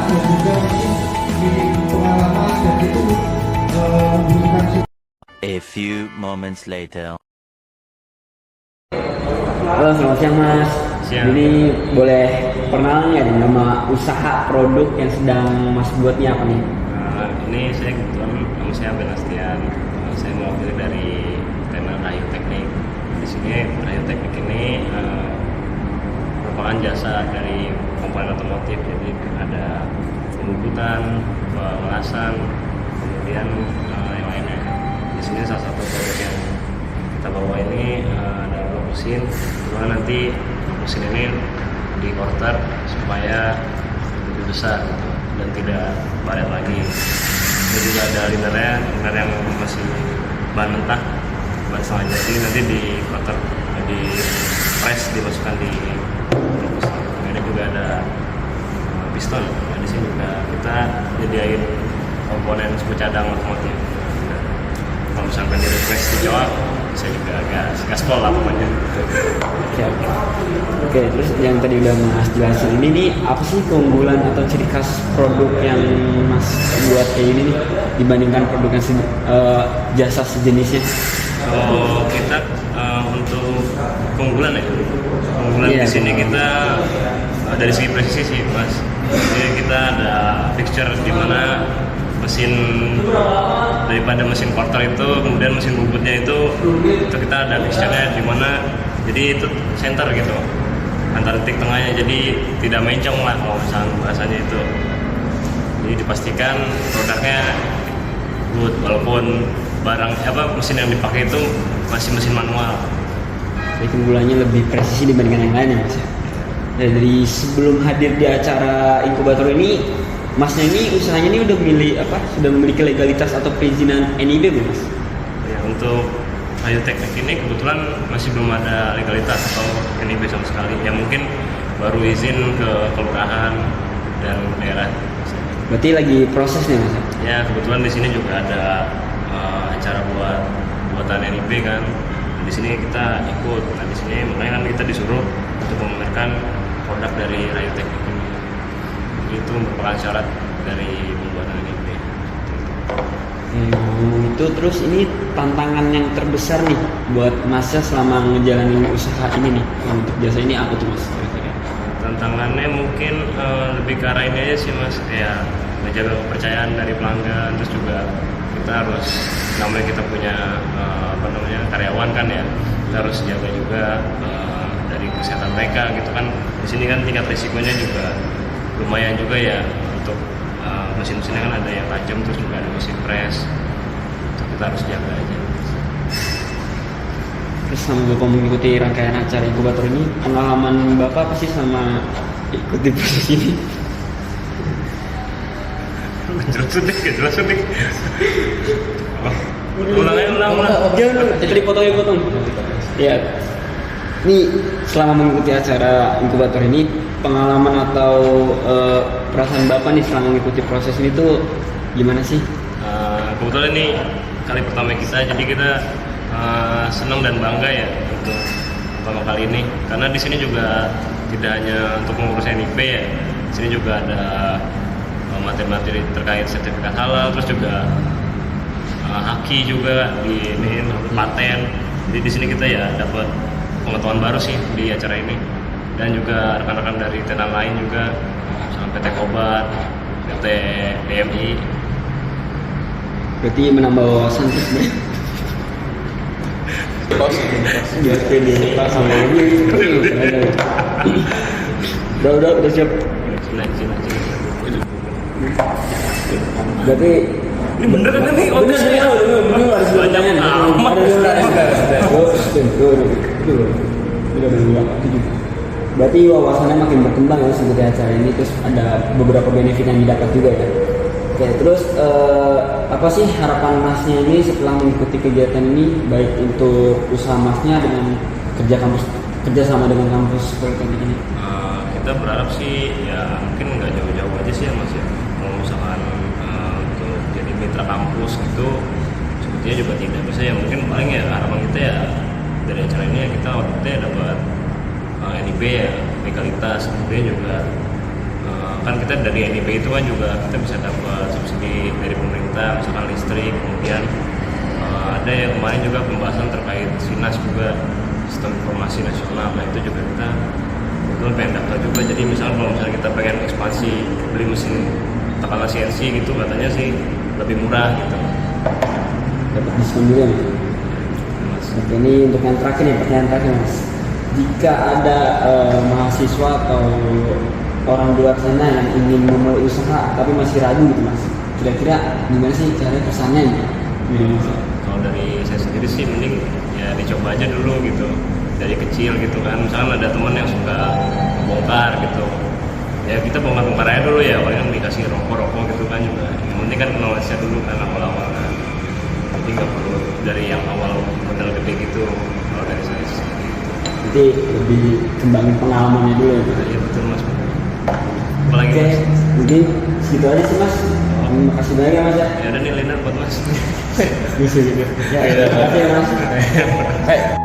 dan juga mungkin di pengalaman dan itu membutuhkan. A few moments later. Halo, selamat siang Mas. Siang. Ini boleh perkenalan nggak nih nama usaha produk yang sedang Mas buat nih apa nih? Ini saya kebetulan nama saya Benastian. Saya mewakili dari teman Rayu Teknik. Di sini Rayu Teknik ini merupakan jasa dari komponen otomotif. Jadi ada pembukutan, pengelasan, kemudian yang lainnya. Di sini salah satu produk yang kita bawa ini ada blok mesin. Kemudian nanti blok mesin ini di quarter supaya lebih besar gitu, dan tidak baret lagi. Ini juga ada linernya, liner yang masih bahan mentah, bahan setengah jadi, nanti di quarter di press dimasukkan di blok mesin. Ini juga ada piston. Nah, di sini juga kita nyediain komponen cadang otomotif. Kalau misalkan di request dijawab, saya juga agak gaspol lah pokoknya. Oke, terus yang tadi udah Mas jelasin ini nih, apa sih keunggulan atau ciri khas produk yang Mas buat kayak ini nih dibandingkan produk yang jasa sejenisnya? Kalau kita untuk keunggulan ya, keunggulan Iya. di sini kita dari segi presisi sih Mas. Jadi kita ada fixture di mana mesin daripada mesin quarter itu, kemudian mesin bubutnya itu kita ada fixture-nya di mana, jadi itu center gitu antara titik tengahnya, jadi tidak mencong lah kalau misalnya bahasanya itu. Jadi dipastikan produknya good walaupun barang mesin yang dipakai itu masih mesin manual. Jadi keunggulannya lebih presisi dibandingkan yang lainnya Mas ya. Dan dari sebelum hadir di acara inkubator ini, Masnya ini usahanya ini sudah memiliki legalitas atau perizinan NIB belum Mas? Ya, untuk Rayu Teknik ini kebetulan masih belum ada legalitas atau NIB sama sekali. Ya mungkin baru izin ke kelurahan dan daerah. Berarti lagi proses nih Mas? Ya kebetulan di sini juga ada acara buatan NIB kan. Di sini kita ikut. Nah di sini makanya kan kita disuruh untuk memamerkan produk dari Rayu Teknik ini. Itu merupakan syarat dari pembuatan NIB. Itu terus ini tantangan yang terbesar nih buat Masnya selama ngejalanin usaha ini nih untuk jasa ini apa tuh Mas? Tantangannya mungkin lebih ke arah ini aja sih Mas, kayak menjaga kepercayaan dari pelanggan, terus juga kita harus, namanya kita punya karyawan kan ya, kita harus jaga juga dari kesehatan mereka gitu kan. Di sini kan tingkat risikonya juga lumayan juga ya, untuk mesin-mesinnya kan ada yang tajam, terus juga ada mesin press, itu kita harus jaga aja. Terus sama Bapak mengikuti rangkaian acara inkubator ini, pengalaman Bapak apa sih sama ikuti proses ini? Jelas sudik. Ulang. Jangan, jadi potong. Ya, ini selama mengikuti acara inkubator ini, pengalaman atau perasaan Bapak nih selama mengikuti proses ini tuh gimana sih? Kebetulan ini kali pertama kita, jadi kita senang dan bangga ya untuk pertama kali ini, karena di sini juga tidak hanya untuk mengurus NIB ya, di sini juga ada materi-materi terkait sertifikat halal, terus juga haki juga di ini paten. Jadi di sini kita ya dapat pengetahuan baru sih di acara ini, dan juga rekan-rekan dari tenan lain juga, sama PT Kobat, PT DMI. Berarti menambah wawasan terus nih. Biar pede sama udah siap. Sini. Berarti Ini bener kan nih? bener harus Banyak amat. Berarti wawasannya makin berkembang ya seperti acara ini, terus ada beberapa benefit yang didapat juga ya. Oke, terus apa sih harapan Masnya ini setelah mengikuti kegiatan ini, baik untuk usaha Masnya dengan kerja sama dengan kampus Politeknik ini? Kita berharap sih ya mungkin nggak jauh-jauh aja sih ya Mas ya. Kalau misalkan untuk jadi mitra kampus gitu, sebetulnya juga tidak bisa ya. Mungkin paling ya harapan kita ya dari acara ini ya kita waktu itu ya dapat NIB ya, legalitas, kemudian juga kan kita dari NIP itu kan juga kita bisa dapat subsidi dari pemerintah, misalkan listrik, kemudian ada yang kemarin juga pembahasan terkait SINAS juga, sistem informasi nasional. Nah itu juga kita betul pengen daftar juga. Jadi misalnya kalau misalnya kita pengen ekspansi beli mesin katakanlah CNC gitu, katanya sih lebih murah gitu. Dapat diskon juga nih. Oke, ini untuk yang terakhir nih, pertanyaan terakhir Mas. Jika ada mahasiswa atau orang di luar sana yang ingin memulai usaha tapi masih ragu gitu Mas, kira-kira gimana sih cara kesannya gitu? Kalau dari saya sendiri sih mending ya dicoba aja dulu gitu dari kecil gitu kan. Misalnya ada teman yang suka bongkar gitu, ya kita bongkar aja dulu ya, paling dikasih rokok gitu kan juga. Yang penting kan knowledge-nya dulu kan awal-awal kan. Jadi nggak perlu dari yang awal modal gede gitu. Kalau dari saya sih Nanti lebih kembangin pengalamannya dulu ya. iya betul Mas. Apalagi Oke, Mas? mungkin segitu aja sih Mas. Terima kasih banyak ya Mas ya. Ya ada nih liner buat Mas. Bisa gitu. Ya, terima kasih ya Mas.